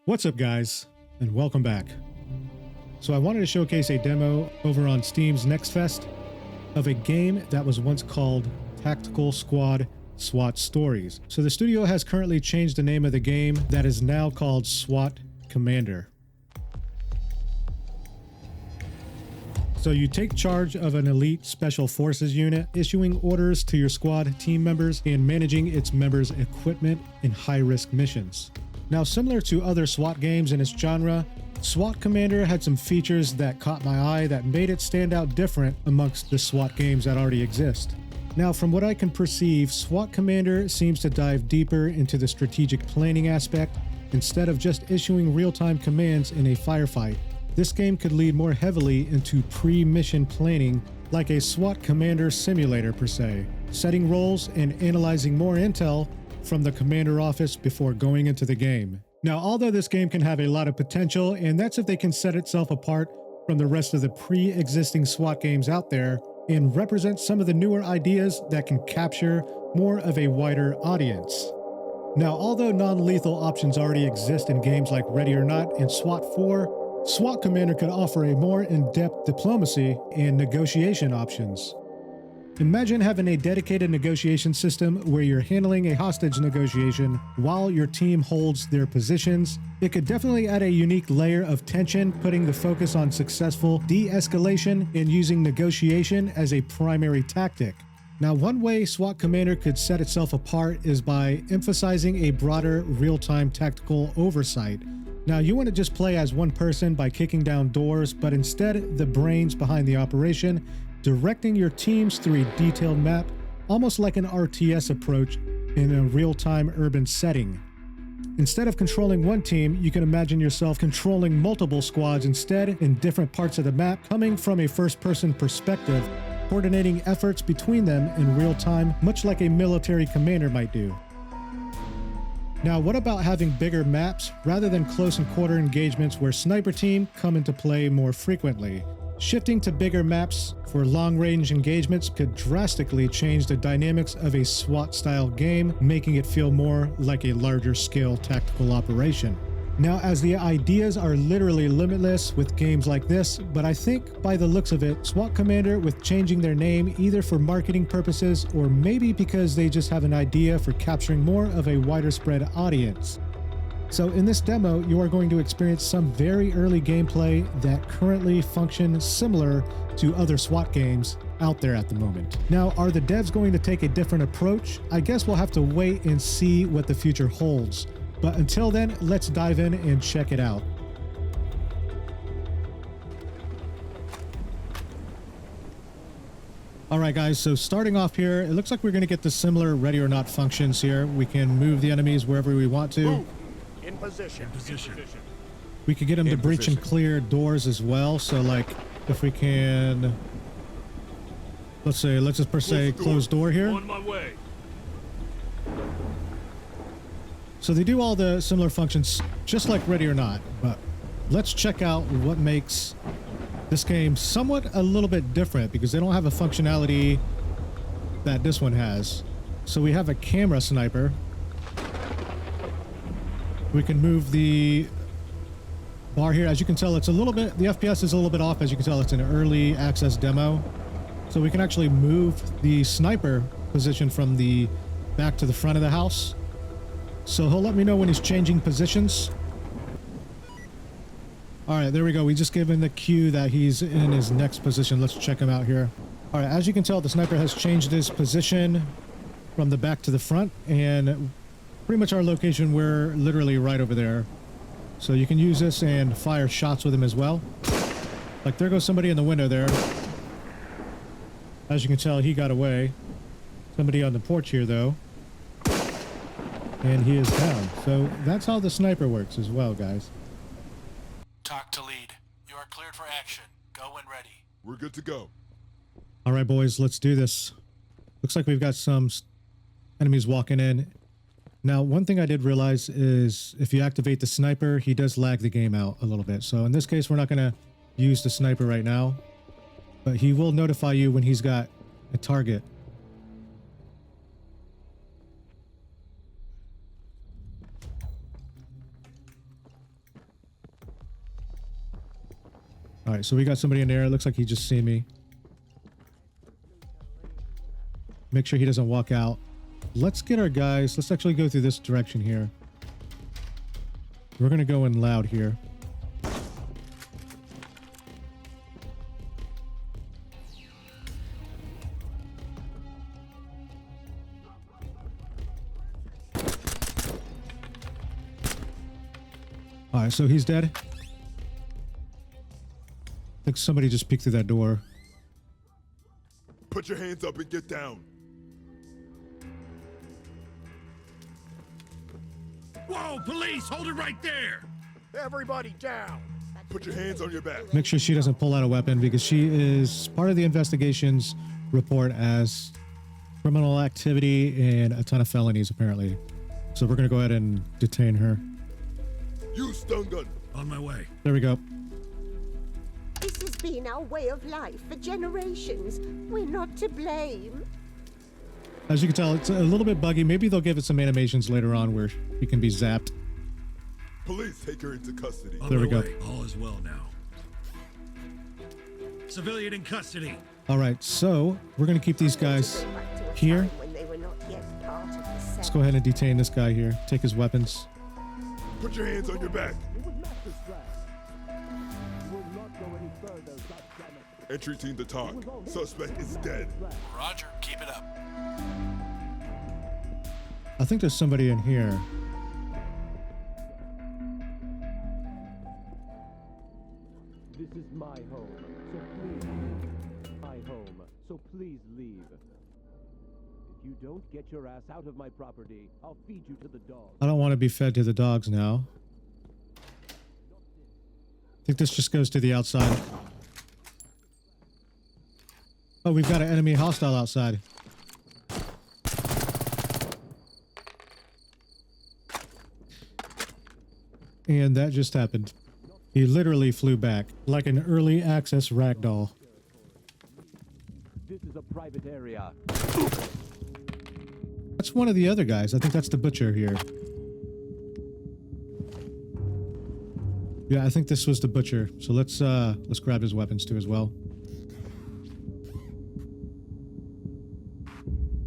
What's up guys, and welcome back. So I wanted to showcase a demo over on Steam's Next Fest of a game that was once called Tactical Squad SWAT Stories. So the studio has currently changed the name of the game that is now called SWAT Commander. So you take charge of an elite special forces unit, issuing orders to your squad team members and managing its members' equipment in high-risk missions. Now, similar to other SWAT games in its genre, SWAT Commander had some features that caught my eye that made it stand out different amongst the SWAT games that already exist. Now, from what I can perceive, SWAT Commander seems to dive deeper into the strategic planning aspect instead of just issuing real-time commands in a firefight. This game could lead more heavily into pre-mission planning, like a SWAT Commander simulator per se, setting roles and analyzing more intel from the commander office before going into the game. Now, although this game can have a lot of potential, and that's if they can set itself apart from the rest of the pre-existing SWAT games out there and represent some of the newer ideas that can capture more of a wider audience. Now, although non-lethal options already exist in games like Ready or Not and SWAT 4, SWAT Commander could offer a more in-depth diplomacy and negotiation options. Imagine having a dedicated negotiation system where you're handling a hostage negotiation while your team holds their positions. It could definitely add a unique layer of tension, putting the focus on successful de-escalation and using negotiation as a primary tactic. Now, one way SWAT Commander could set itself apart is by emphasizing a broader real-time tactical oversight. Now, you want to just play as one person by kicking down doors, but instead the brains behind the operation, directing your teams through a detailed map, almost like an RTS approach in a real-time urban setting. Instead of controlling one team, you can imagine yourself controlling multiple squads instead in different parts of the map, coming from a first-person perspective, coordinating efforts between them in real time, much like a military commander might do. Now, what about having bigger maps rather than close and quarter engagements where sniper team come into play more frequently? Shifting to bigger maps for long-range engagements could drastically change the dynamics of a SWAT-style game, making it feel more like a larger-scale tactical operation. Now, as the ideas are literally limitless with games like this, but I think by the looks of it, SWAT Commander with changing their name either for marketing purposes or maybe because they just have an idea for capturing more of a wider spread audience. So in this demo, you are going to experience some very early gameplay that currently functions similar to other SWAT games out there at the moment. Now, are the devs going to take a different approach? I guess we'll have to wait and see what the future holds. But until then, let's dive in and check it out. All right, guys, so starting off here, it looks like we're going to get the similar Ready or Not functions here. We can move the enemies wherever we want to. Move. In position. We could get them to breach and clear doors as well. So like if we can, let's just per se close door here. On my way. So they do all the similar functions just like Ready or Not, but let's check out what makes this game somewhat a little bit different because they don't have a functionality that this one has. So we have a camera sniper. We can move the bar here. As you can tell, it's a little bit, the FPS is a little bit off. As you can tell, it's an early access demo. So we can actually move the sniper position from the back to the front of the house. So he'll let me know when he's changing positions. All right, there we go. We just gave him the cue that he's in his next position. Let's check him out here. All right, as you can tell, the sniper has changed his position from the back to the front, and pretty much our location, we're literally right over there. So you can use this and fire shots with him as well. Like there goes somebody in the window there. As you can tell, he got away. Somebody on the porch here though. And he is down. So that's how the sniper works as well, guys. Talk to lead. You are cleared for action. Go when ready. We're good to go. All right, boys, let's do this. Looks like we've got some enemies walking in. Now, one thing I did realize is if you activate the sniper, he does lag the game out a little bit. So in this case, we're not going to use the sniper right now, but he will notify you when he's got a target. right, so we got somebody in there. It looks like he just seen me. Make sure he doesn't walk out. Let's get our guys. Let's actually go through this direction here. We're going to go in loud here. All right, so he's dead. I think somebody just peeked through that door. Put your hands up and get down. Whoa, police! Hold it right there! Everybody down. Put your hands on your back. Make sure she doesn't pull out a weapon because she is part of the investigations report as criminal activity and a ton of felonies, apparently. So we're going to go ahead and detain her. Use stun gun. On my way. There we go. This has been our way of life for generations. We're not to blame. As you can tell, it's a little bit buggy. Maybe they'll give it some animations later on where he can be zapped. Police take her into custody. On There my we go. way. All is well now. Civilian in custody. All right, so we're going to keep these guys Back to a here. time when they were not yet part of the Let's set. go ahead and detain this guy here. Take his weapons. Put your hands on your back. Entry team to talk. Suspect is dead. Roger, keep it up. I think there's somebody in here. This is my home, so please my home, so please leave. If you don't get your ass out of my property, I'll feed you to the dogs. I don't want to be fed to the dogs now. I think this just goes to the outside. Oh, we've got an enemy hostile outside. And that just happened. He literally flew back like an early access ragdoll. This is a private area. That's one of the other guys. I think that's the butcher here. Yeah, I think this was the butcher. So let's grab his weapons too as well.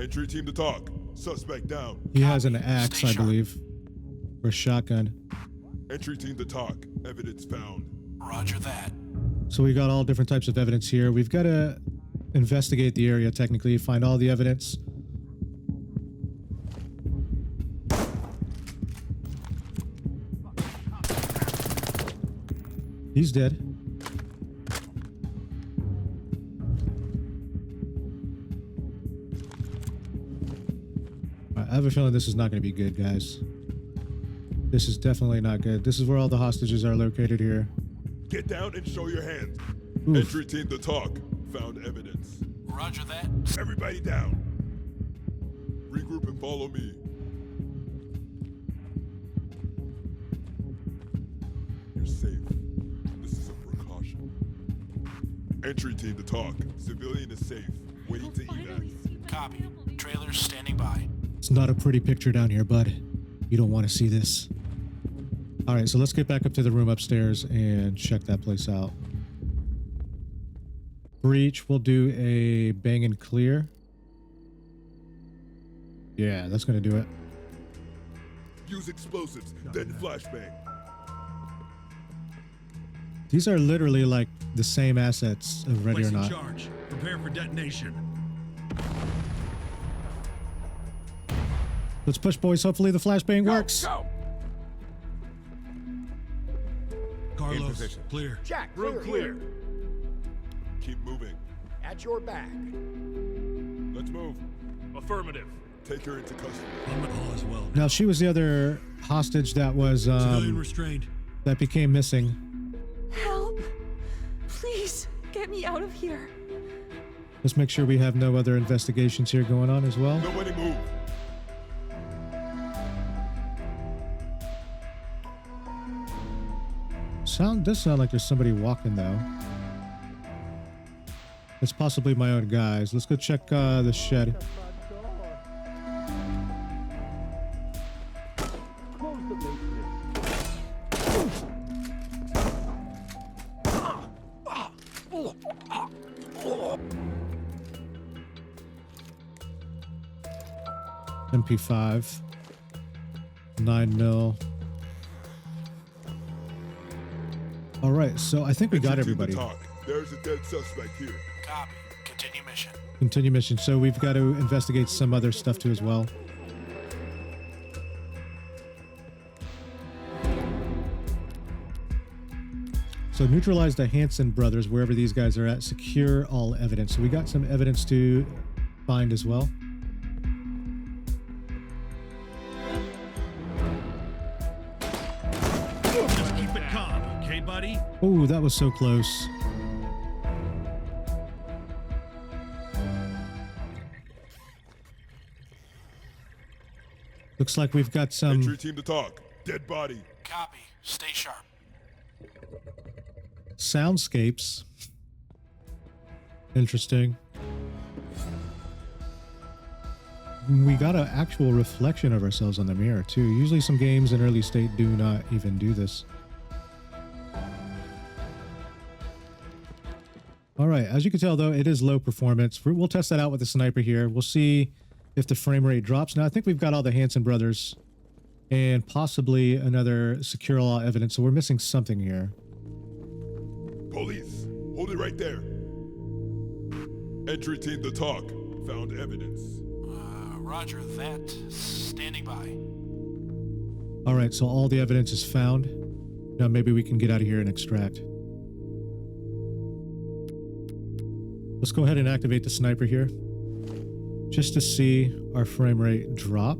Entry team to talk. Suspect down. He has an Copy. axe, Stay I sharp. believe. Or a shotgun. Entry team to talk. Evidence found. Roger that. So we got all different types of evidence here. We've got to investigate the area technically, find all the evidence. He's dead. I have a feeling this is not going to be good, guys. This is definitely not good. This is where all the hostages are located here. Get down and show your hands. Oof. Entry team to talk. Found evidence. Roger that. Everybody down. Regroup and follow me. You're safe. This is a precaution. Entry team to talk. Civilian is safe. Waiting to evac. Copy. Trailers standing by. It's not a pretty picture down here, bud. You don't want to see this. All right, so let's get back up to the room upstairs and check that place out. Breach, we'll do a bang and clear. Yeah, that's going to do it. Use explosives, then flashbang. These are literally like the same assets of Ready or Placing Not. charge. Prepare for detonation. Let's push, boys. Hopefully the flashbang works. Go! Carlos, position. clear. Jack, room clear. Keep moving. At your back. Let's move. Affirmative. Take her into custody. All is well. Now, she was the other hostage that was Civilian restrained. that became missing. Help! Please, get me out of here. Let's make sure we have no other investigations here going on as well. Nobody move. Does sound like there's somebody walking though. It's possibly my own guys. Let's go check the shed. Close the basement. MP5. 9mm. All right, so I think we got Entry team to everybody. talk. There's a dead suspect here. Copy. Continue mission. Continue mission. So we've got to investigate some other stuff too as well. So neutralize the Hanson brothers wherever these guys are at. Secure all evidence. So we got some evidence to find as well. Just keep it calm, okay, buddy? Oh, that was so close. Looks like we've got some Entry team to talk. Dead body. Copy. Stay sharp. soundscapes. Interesting. We got an actual reflection of ourselves on the mirror too. Usually some games in early state do not even do this. All right, as you can tell though, it is low performance. We'll test that out with the sniper here. We'll see if the frame rate drops. Now I think we've got all the Hanson brothers and possibly another secure law evidence. So we're missing something here. Police, hold it right there. Entry team to talk. Found evidence. Roger that. Standing by. All right, so all the evidence is found. Now maybe we can get out of here and extract. Let's go ahead and activate the sniper here, just to see our frame rate drop.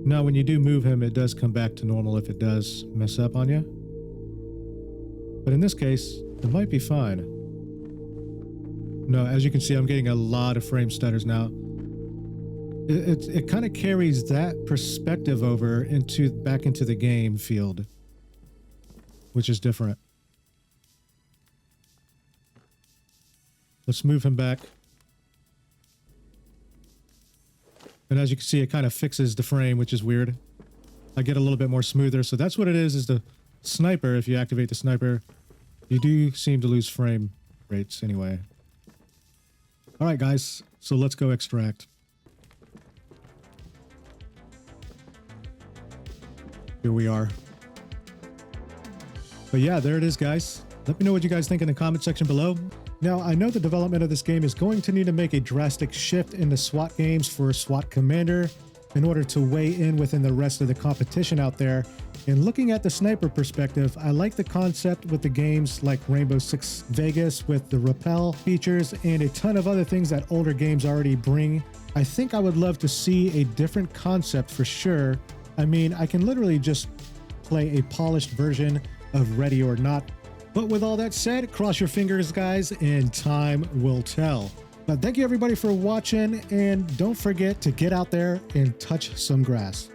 Now, when you do move him, it does come back to normal if it does mess up on you. But in this case, it might be fine. No, as you can see, I'm getting a lot of frame stutters now. It kind of carries that perspective over back into the game field, which is different. Let's move him back. And as you can see, it kind of fixes the frame, which is weird. I get a little bit more smoother. So that's what it is the sniper. If you activate the sniper, you do seem to lose frame rates anyway. All right, guys. So let's go extract. Here we are. But yeah, there it is, guys. Let me know what you guys think in the comment section below. Now, I know the development of this game is going to need to make a drastic shift in the SWAT games for SWAT Commander in order to weigh in within the rest of the competition out there. And looking at the sniper perspective, I like the concept with the games like Rainbow Six Vegas with the rappel features and a ton of other things that older games already bring. I think I would love to see a different concept for sure. I mean, I can literally just play a polished version of Ready or Not. But with all that said, cross your fingers, guys, and time will tell. But thank you everybody for watching, and don't forget to get out there and touch some grass.